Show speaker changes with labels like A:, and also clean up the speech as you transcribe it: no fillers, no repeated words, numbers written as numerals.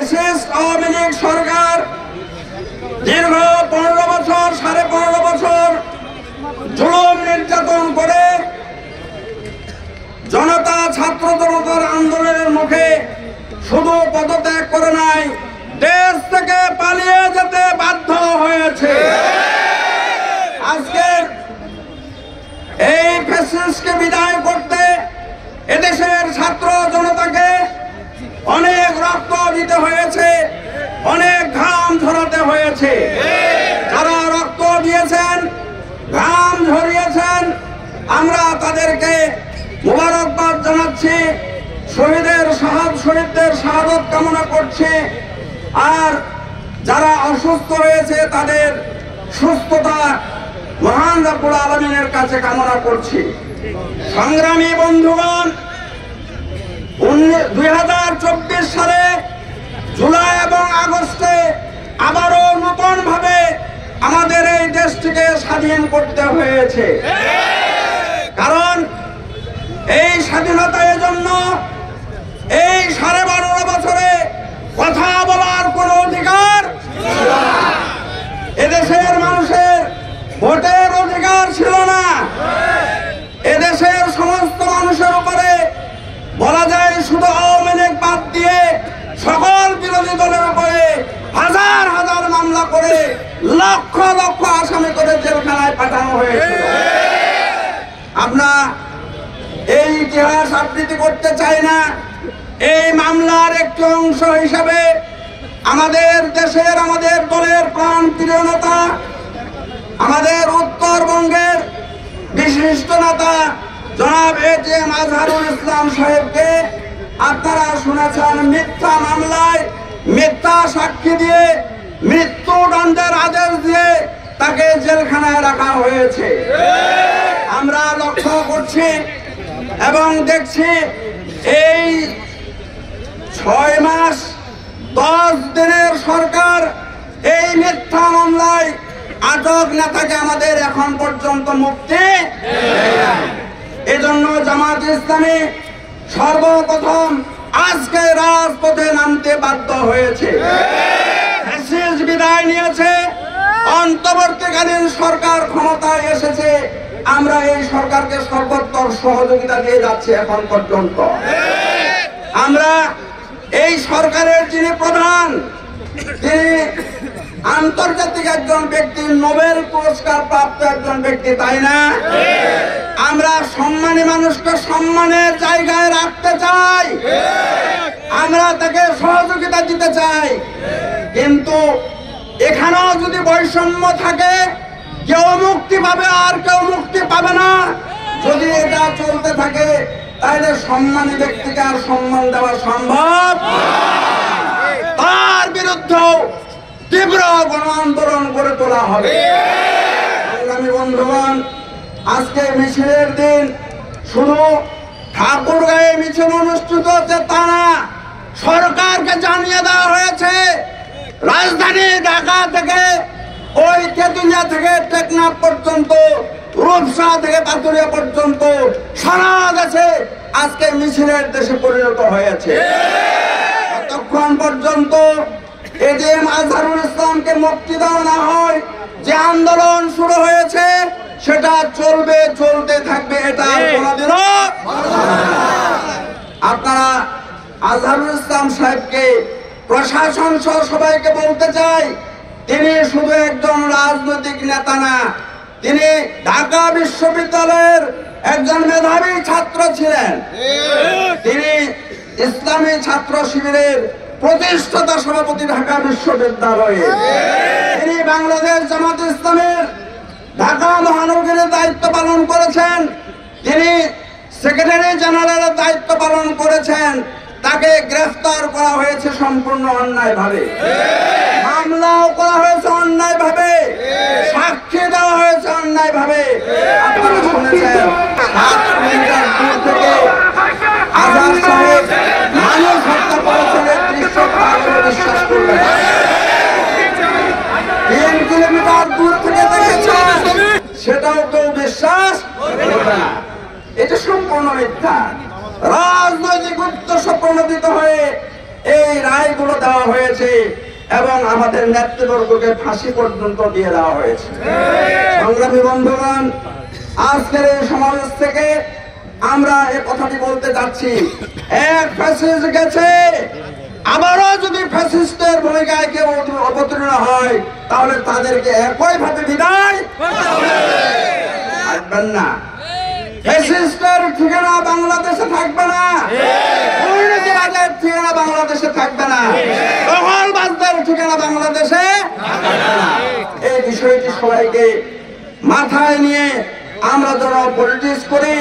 A: আওয়ামী লীগ সরকার দীর্ঘ 15 বছর 15.5 বছর জুলুম নির্যাতন করে জনতা ছাত্র জনতার আন্দোলনের মুখে শুধু পদত্যাগ করে নাই, দেশ থেকে পালিয়ে যেতে বাধ্য হয়েছে। আজকে এই ফ্যাসিস্টকে বিদায় করতে এদেশের ছাত্র জনতাকে অনেক রক্ত দিতে হয়েছে, অনেক ঘাম ঝরাতে হয়েছে। যারা রক্ত দিয়েছেন, ঘাম ঝরিয়েছেন, আমরা তাদেরকে মুবারকবাদ জানাচ্ছি, শহীদদের শাহাদত কামনা করছি। আর যারা অসুস্থ হয়েছে তাদের সুস্থতা মহান রব্বুল আলামিনের কাছে কামনা করছি। সংগ্রামী বন্ধুগণ, 2024 সালে জুলাই এবং আগস্টে আবারও নতুন ভাবে আমাদের এই দেশটিকে স্বাধীন করতে হয়েছে। কারণ এই স্বাধীনতা এজন্য এই 12.5 বছরে কথা বলার কোনো অধিকার ছিল না, এদেশের মানুষের ভোটের অধিকার ছিল না, এদেশের সমস্ত মানুষের উপরে বলা যায় শুধু আওয়ামী লীগ বাদ দিয়ে সকল বিরোধী দলের উপরে হাজার হাজার মামলা করে লক্ষ লক্ষ আসামি করে জেলখানায় পাঠানো হয়েছিল। আমরা এই ইতিহাস আবৃত্তি করতে চাই না। এই মামলার একটি অংশ হিসাবে আমাদের দেশের, আমাদের দলের প্রাণপ্রিয় নেতা, আমাদের উত্তরবঙ্গের বিশিষ্ট নেতা জনাব এটিএম আজহারুল ইসলাম সাহেবকে আপনারা শুনেছেন, মিথ্যা মামলায় মিথ্যা সাক্ষী দিয়ে মৃত্যুদণ্ডের আদেশ দিয়ে তাকে জেলখানায় রাখা হয়েছে। আমরা লক্ষ্য করছি এবং দেখছি এই 6 মাস 10 দিনের সরকার এই মিথ্যা মামলায় আটক নেতাকে আমাদের এখন পর্যন্ত মুক্তি দেয় নাই। এজন্য জামাত ইসলামী সর্বপ্রথম আজকে রাজপথে নামতে বাধ্য হয়েছে। ফ্যাসিস্ট বিদায় নিয়েছে, অন্তর্বর্তীকালীন সরকার ক্ষমতায় এসেছে। আমরা এই সরকারকে সর্বোত্তর সহযোগিতা দিয়ে যাচ্ছি এখন পর্যন্ত। আমরা এই সরকারের যিনি প্রধান, তিনি আন্তর্জাতিক একজন ব্যক্তি, নোবেল পুরস্কার প্রাপ্ত একজন ব্যক্তি, তাই না? আমরা সম্মানী মানুষকে সম্মানের জায়গায় রাখতে চাই, আমরা তাকে সহযোগিতা দিতে চাই। কিন্তু এখানেও যদি বৈষম্য থাকে, কেউ মুক্তি পাবে আর কেউ মুক্তি পাবে না। যদি এটা চলতে থাকে তাহলে সম্মানী ব্যক্তিকে আর সম্মান দেওয়া সম্ভব। তার বিরুদ্ধেও তীব্র গণ আন্দোলন গড়ে তোলা হবে। সংগ্রামী বন্ধুগণ, আজকে মিছিলের দিন শুধু ঠাকুরগাঁয়ে মিছিল অনুষ্ঠিত হচ্ছে তা না, সরকারকে জানিয়ে দেওয়া হয়েছে রাজধানী ঢাকা থেকে ওই তেতুলিয়া থেকে টেকনাফ পর্যন্ত, রূপসা থেকে পাতুরিয়া পর্যন্ত সারা দেশে আজকে মিছিলের দেশে পরিণত হয়েছে। ততক্ষণ পর্যন্ত এটিএম আজহারুল ইসলামকে মুক্তি দেওয়া না হয়, যে আন্দোলন শুরু হয়েছে সেটা চলবে, চলতে থাকবে, এটা কোনদিনও। আপনারা আজহারুল ইসলাম সাহেবকে, প্রশাসন সহ সবাইকে বলতে চাই, তিনি শুধু একজন রাজনৈতিক নেতা না, তিনি ঢাকা বিশ্ববিদ্যালয়ের একজন মেধাবী ছাত্র ছিলেন। তিনি ইসলামী ছাত্র শিবিরের প্রতিষ্ঠাতা সভাপতি ঢাকা বিশ্ববিদ্যালয়ে। তিনি বাংলাদেশ জামাত ইসলামের ঢাকা মহানগরীর দায়িত্ব পালন করেছেন, তিনি সেক্রেটারি জেনারেলের দায়িত্ব পালন করেছেন। তাকে গ্রেফতার করা হয়েছে সম্পূর্ণ অন্যায় ভাবে, মামলাও করা হয়েছে অন্যায় ভাবে, সাক্ষী দেওয়া হয়েছে অন্যায় ভাবে। আপনারা শুনেছেন 7 কিলোমিটার দূর থেকে আজহার সাহেব মানুষ হত্যা করেছেন, দৃশ্য বিশ্বাস করবেন। 3 কিলোমিটার দূর থেকে দেখেছেন, সেটাও কেউ বিশ্বাস করবে না। এটা সম্পূর্ণ মিথ্যা। রাজনৈতিক উদ্দেশ্য প্রণোদিত হয়ে এই রায়গুলো দেওয়া দেওয়া হয়েছে এবং আমাদের নেতৃবর্গকে ফাঁসি পর্যন্ত দিয়ে দেওয়া হয়েছে। সংগ্রামী বন্ধুগণ, আজকের এই সমাবেশ থেকে আমরা এই কথাটি বলতে যাচ্ছি, এক ফ্যাসিস্ট গেছে, আবারও যদি ফ্যাসিস্টের ভূমিকায় কেউ অবতীর্ণ হয় তাহলে তাদেরকে একইভাবে বিদায় থাকবেন না। ফ্যাসিস্টের ঠিকানা বাংলাদেশে থাকবে না, দুর্নীতিবাজের ঠিকানা বাংলাদেশে থাকবে না, দখলবাজদের ঠিকানা বাংলাদেশে থাকবে না। এই বিষয়টি সবাইকে মাথায় নিয়ে আমরা যারা পলিটিক্স করি